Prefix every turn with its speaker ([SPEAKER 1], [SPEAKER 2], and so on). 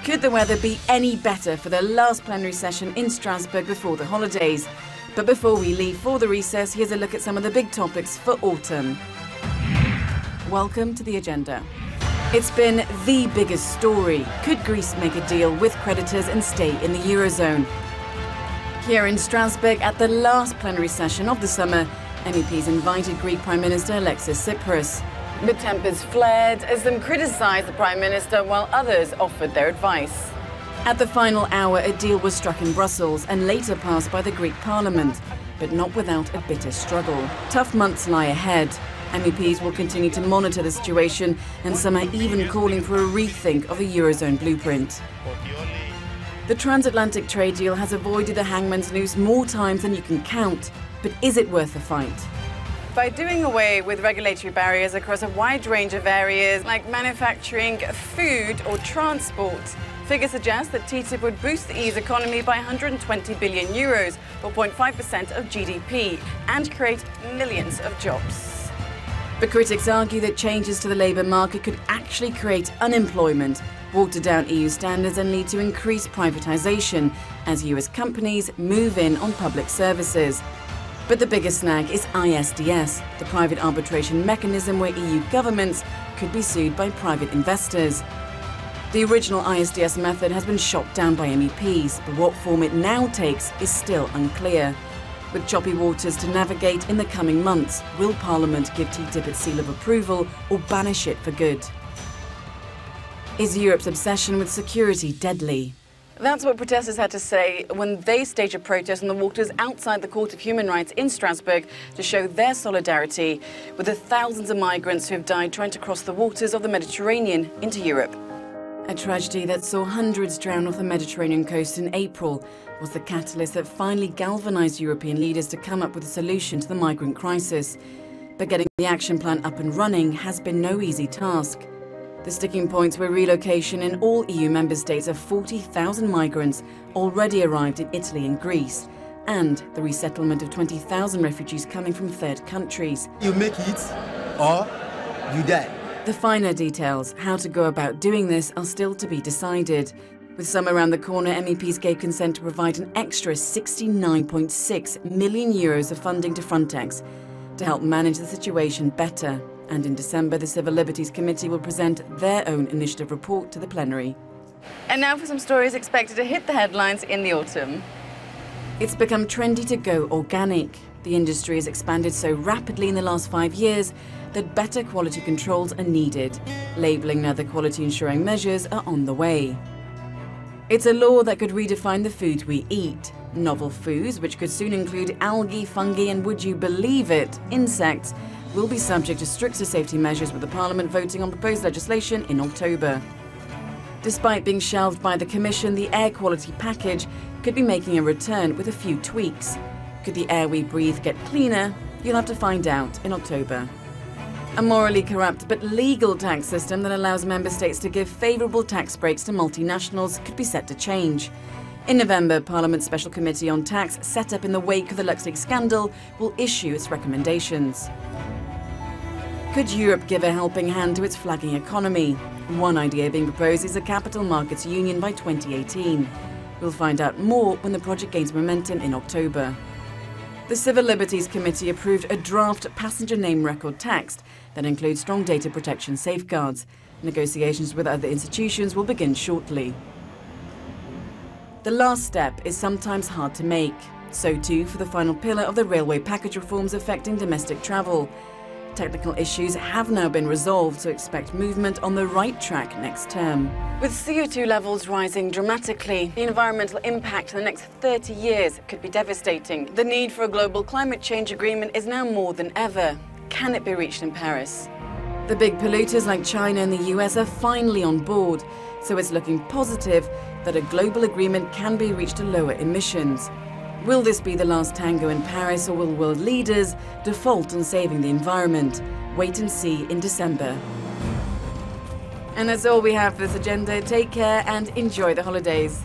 [SPEAKER 1] Could the weather be any better for the last plenary session in Strasbourg before the holidays? But before we leave for the recess, here's a look at some of the big topics for autumn. Welcome to the agenda. It's been the biggest story. Could Greece make a deal with creditors and stay in the Eurozone? Here in Strasbourg, at the last plenary session of the summer, MEPs invited Greek Prime Minister Alexis Tsipras. The tempers flared as some criticised the Prime Minister while others offered their advice. At the final hour, a deal was struck in Brussels and later passed by the Greek Parliament, but not without a bitter struggle. Tough months lie ahead. MEPs will continue to monitor the situation, and some are even calling for a rethink of the Eurozone blueprint. The transatlantic trade deal has avoided the hangman's noose more times than you can count, but is it worth the fight? By doing away with regulatory barriers across a wide range of areas like manufacturing, food or transport, figures suggest that TTIP would boost the EU's economy by 120 billion euros, or 0.5% of GDP, and create millions of jobs. But critics argue that changes to the labour market could actually create unemployment, water down EU standards and lead to increased privatisation as US companies move in on public services. But the biggest snag is ISDS, the private arbitration mechanism where EU governments could be sued by private investors. The original ISDS method has been shot down by MEPs, but what form it now takes is still unclear. With choppy waters to navigate in the coming months, will Parliament give TTIP its seal of approval or banish it for good? Is Europe's obsession with security deadly? That's what protesters had to say when they staged a protest on the waters outside the Court of Human Rights in Strasbourg to show their solidarity with the thousands of migrants who have died trying to cross the waters of the Mediterranean into Europe. A tragedy that saw hundreds drown off the Mediterranean coast in April was the catalyst that finally galvanised European leaders to come up with a solution to the migrant crisis. But getting the action plan up and running has been no easy task. The sticking points were relocation in all EU member states of 40,000 migrants already arrived in Italy and Greece, and the resettlement of 20,000 refugees coming from third countries.
[SPEAKER 2] You make it or you die.
[SPEAKER 1] The finer details, how to go about doing this, are still to be decided. With some around the corner, MEPs gave consent to provide an extra 69.6 million euros of funding to Frontex to help manage the situation better. And in December, the Civil Liberties Committee will present their own initiative report to the plenary. And now for some stories expected to hit the headlines in the autumn. It's become trendy to go organic. The industry has expanded so rapidly in the last 5 years that better quality controls are needed. Labelling and other quality ensuring measures are on the way. It's a law that could redefine the foods we eat. Novel foods, which could soon include algae, fungi and, would you believe it, insects, will be subject to stricter safety measures, with the Parliament voting on proposed legislation in October. Despite being shelved by the Commission, the air quality package could be making a return with a few tweaks. Could the air we breathe get cleaner? You'll have to find out in October. A morally corrupt but legal tax system that allows member states to give favourable tax breaks to multinationals could be set to change. In November, Parliament's Special Committee on Tax, set up in the wake of the LuxLeaks scandal, will issue its recommendations. Could Europe give a helping hand to its flagging economy? One idea being proposed is a capital markets union by 2018. We'll find out more when the project gains momentum in October. The Civil Liberties Committee approved a draft passenger name record text that includes strong data protection safeguards. Negotiations with other institutions will begin shortly. The last step is sometimes hard to make. So too for the final pillar of the railway package reforms affecting domestic travel. Technical issues have now been resolved, so expect movement on the right track next term. With CO2 levels rising dramatically, the environmental impact in the next 30 years could be devastating. The need for a global climate change agreement is now more than ever. Can it be reached in Paris? The big polluters like China and the US are finally on board, so it's looking positive that a global agreement can be reached to lower emissions. Will this be the last tango in Paris, or will world leaders default on saving the environment? Wait and see in December. And that's all we have for this agenda. Take care and enjoy the holidays.